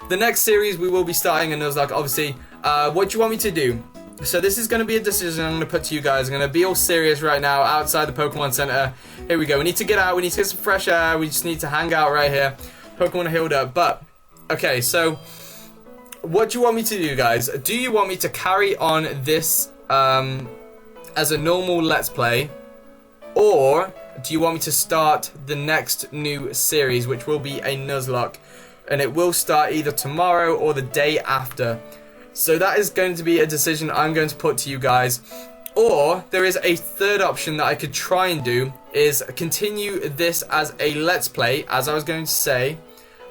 The next series we will be starting a Nuzlocke, obviously. What do you want me to do? So this is going to be a decision I'm going to put to you guys. I'm going to be all serious right now outside the Pokemon Center. Here we go. We need to get out. We need to get some fresh air. We just need to hang out right here. Pokemon are healed up. But, okay, so what do you want me to do, guys? Do you want me to carry on this as a normal Let's Play? Or do you want me to start the next new series, which will be a Nuzlocke? And it will start either tomorrow or the day after. So that is going to be a decision I'm going to put to you guys. Or there is a third option that I could try and do, is continue this as a Let's Play, as I was going to say,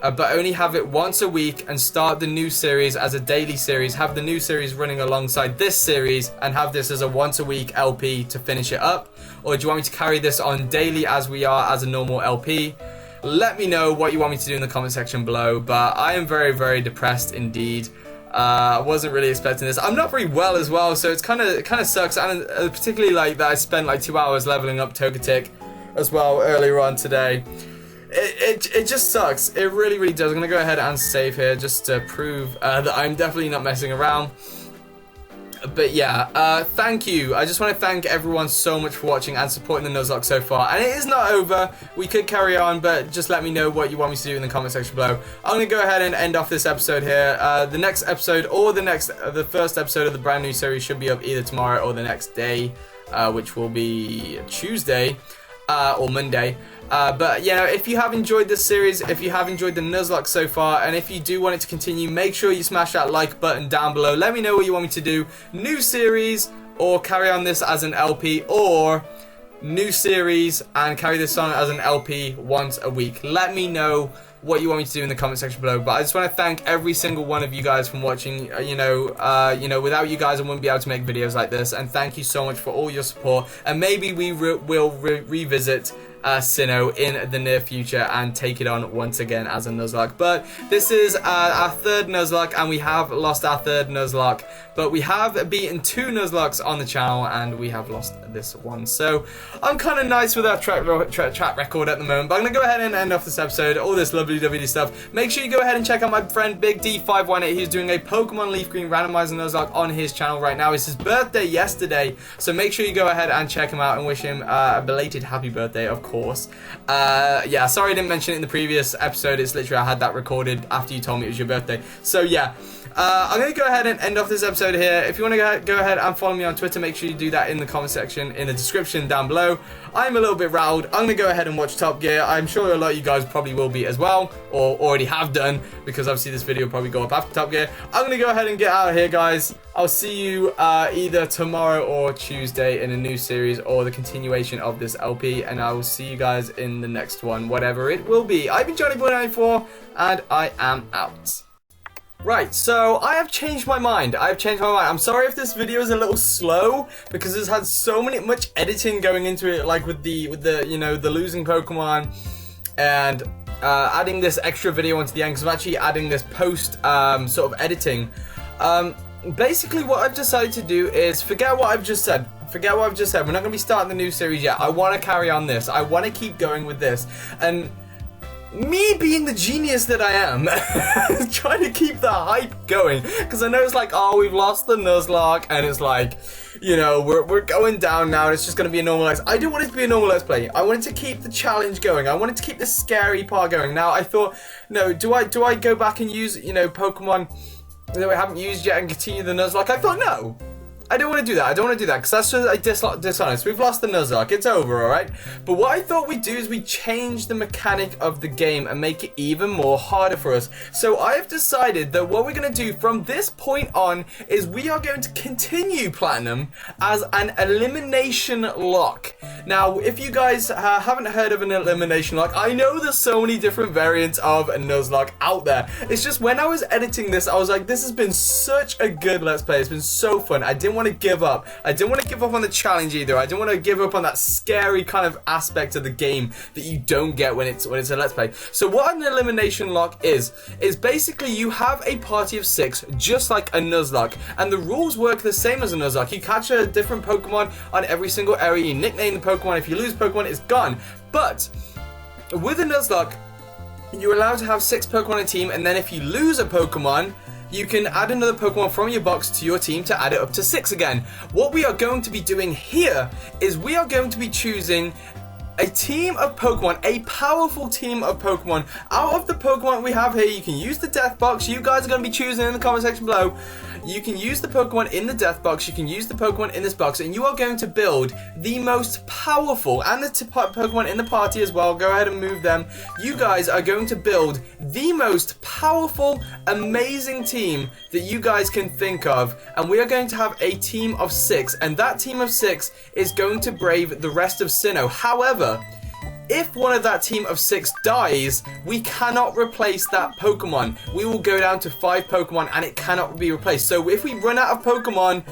but only have it once a week and start the new series as a daily series, have the new series running alongside this series and have this as a once a week LP to finish it up. Or do you want me to carry this on daily as we are as a normal LP? Let me know what you want me to do in the comment section below, but I am very depressed indeed. I wasn't really expecting this. I'm not very well as well, so it kind of sucks, and particularly like that I spent like 2 hours leveling up Togetic as well earlier on today. It just sucks. It really does. I'm gonna go ahead and save here just to prove that I'm definitely not messing around. But yeah, thank you. I just want to thank everyone so much for watching and supporting the Nuzlocke so far. And it is not over. We could carry on, but just let me know what you want me to do in the comment section below. I'm going to go ahead and end off this episode here. The next episode or the first episode of the brand new series should be up either tomorrow or the next day, which will be Tuesday or Monday. But, you know, if you have enjoyed this series, if you have enjoyed the Nuzlocke so far, and if you do want it to continue, make sure you smash that like button down below. Let me know what you want me to do. New series, or carry on this as an LP, or new series and carry this on as an LP once a week. Let me know what you want me to do in the comment section below. But I just want to thank every single one of you guys for watching. You know, without you guys I wouldn't be able to make videos like this, and thank you so much for all your support. And maybe we will revisit Sinnoh in the near future and take it on once again as a Nuzlocke. But this is our third Nuzlocke, and we have lost our third Nuzlocke, but we have beaten 2 Nuzlockes on the channel, and we have lost this one. So I'm kind of nice with our track record at the moment. But I'm gonna go ahead and end off this episode, all this lovely stuff. Make sure you go ahead and check out my friend Big D518. He's doing a Pokemon Leaf Green Randomized Nuzlocke on his channel right now. It's his birthday yesterday, so make sure you go ahead and check him out and wish him a belated happy birthday, of course. Yeah, sorry I didn't mention it in the previous episode. It's literally I had that recorded after you told me it was your birthday. So yeah, I'm going to go ahead and end off this episode here. If you want to go ahead and follow me on Twitter, make sure you do that in the comment section, in the description down below. I'm a little bit riled. I'm going to go ahead and watch Top Gear. I'm sure a lot of you guys probably will be as well, or already have done, because obviously this video will probably go up after Top Gear. I'm going to go ahead and get out of here, guys. I'll see you either tomorrow or Tuesday in a new series or the continuation of this LP, and I will see you guys in the next one, whatever it will be. I've been Johnnyboy94, and I am out. Right, so I have changed my mind. I'm sorry if this video is a little slow, because it's had so much editing going into it, like with the you know, the losing Pokemon, and adding this extra video onto the end, because I'm actually adding this post sort of editing. Basically what I've decided to do is forget what I've just said. We're not going to be starting the new series yet. I want to carry on this. I want to keep going with this. And me being the genius that I am, trying to keep the hype going, because I know it's like, oh, we've lost the Nuzlocke, and it's like, you know, we're going down now, and it's just going to be a normal Let's Play. I don't want it to be a normal Let's Play. I wanted to keep the challenge going. I wanted to keep the scary part going. Now, I thought, no, do I go back and use, you know, Pokemon that we haven't used yet and continue the Nuzlocke? I thought, no. I don't want to do that. I don't want to do that because that's just dishonest. We've lost the Nuzlocke. It's over, alright? But what I thought we'd do is we change the mechanic of the game and make it even more harder for us. So I have decided that what we're going to do from this point on is we are going to continue Platinum as an elimination lock. Now, if you guys haven't heard of an elimination lock, I know there's so many different variants of a Nuzlocke out there. It's just when I was editing this, I was like, this has been such a good Let's Play. It's been so fun. I didn't want to give up. I didn't want to give up on the challenge either. I didn't want to give up on that scary kind of aspect of the game that you don't get when it's a Let's Play. So what an elimination lock is basically you have a party of 6 just like a Nuzlocke, and the rules work the same as a Nuzlocke. You catch a different Pokemon on every single area, you nickname the Pokemon. If you lose Pokemon, it's gone. But with a Nuzlocke, you're allowed to have 6 Pokemon in a team, and then if you lose a Pokemon, you can add another Pokemon from your box to your team to add it up to 6 again. What we are going to be doing here is we are going to be choosing a team of Pokemon, a powerful team of Pokemon. Out of the Pokemon we have here, you can use the death box. You guys are going to be choosing in the comment section below. You can use the Pokemon in the death box, you can use the Pokemon in this box, and you are going to build the most powerful, and the Pokemon in the party as well, go ahead and move them. You guys are going to build the most powerful, amazing team that you guys can think of, and we are going to have a team of 6, and that team of 6 is going to brave the rest of Sinnoh. However, if one of that team of 6 dies, we cannot replace that Pokemon. We will go down to 5 Pokemon and it cannot be replaced. So if we run out of Pokemon,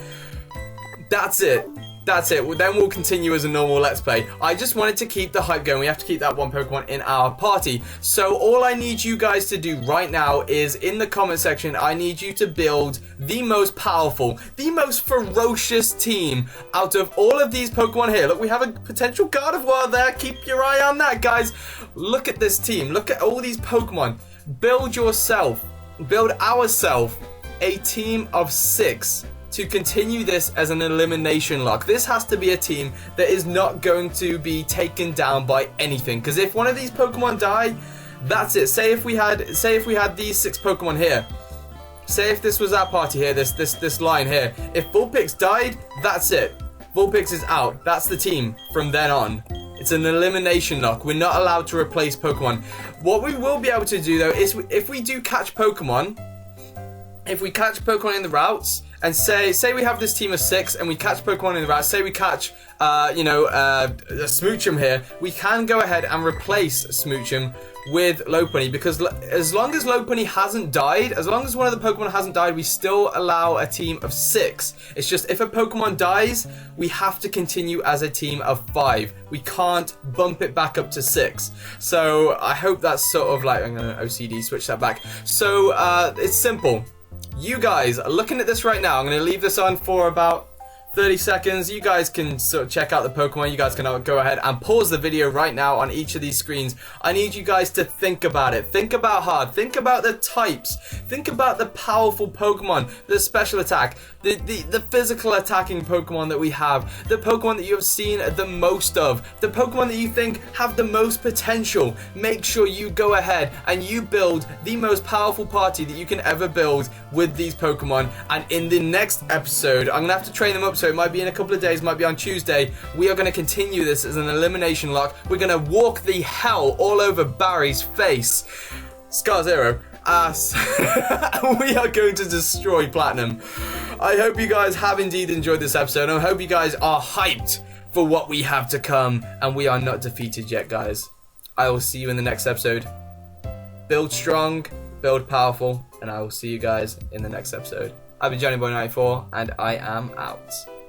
that's it. That's it. Well, then we'll continue as a normal Let's Play. I just wanted to keep the hype going. We have to keep that one Pokemon in our party. So all I need you guys to do right now is in the comment section, I need you to build the most powerful, the most ferocious team out of all of these Pokemon here. Look, we have a potential Gardevoir there. Keep your eye on that, guys. Look at this team. Look at all these Pokemon. Build yourself, build ourselves a team of 6. To continue this as an elimination lock. This has to be a team that is not going to be taken down by anything, because if one of these Pokemon die, that's it. Say if we had these 6 Pokemon here, say if this was our party here, this line here, if Vulpix died, that's it. Vulpix is out. That's the team from then on. It's an elimination lock. We're not allowed to replace Pokemon. What we will be able to do though is if we do catch Pokemon, if we catch Pokemon in the routes, and say we have this team of 6 and we catch Pokemon in the route, say we catch, a Smoochum here, we can go ahead and replace Smoochum with Lopunny, because as long as Lopunny hasn't died, as long as one of the Pokemon hasn't died, we still allow a team of 6. It's just if a Pokemon dies, we have to continue as a team of 5. We can't bump it back up to 6. So I hope that's sort of like, I'm going to OCD switch that back. So it's simple. You guys are looking at this right now. I'm going to leave this on for about 30 seconds. You guys can sort of check out the Pokemon. You guys can go ahead and pause the video right now on each of these screens. I need you guys to think about it. Think about hard. Think about the types. Think about the powerful Pokemon, the special attack, the physical attacking Pokemon that we have, the Pokemon that you have seen the most of, the Pokemon that you think have the most potential. Make sure you go ahead and you build the most powerful party that you can ever build with these Pokemon. And in the next episode, I'm going to have to train them up, so it might be in a couple of days, might be on Tuesday. We are going to continue this as an elimination lock. We're going to walk the hell all over Barry's face. Scar Zero. Ass. We are going to destroy Platinum. I hope you guys have indeed enjoyed this episode. I hope you guys are hyped for what we have to come. And we are not defeated yet, guys. I will see you in the next episode. Build strong, build powerful, and I will see you guys in the next episode. I've been Johnnyboy94, and I am out.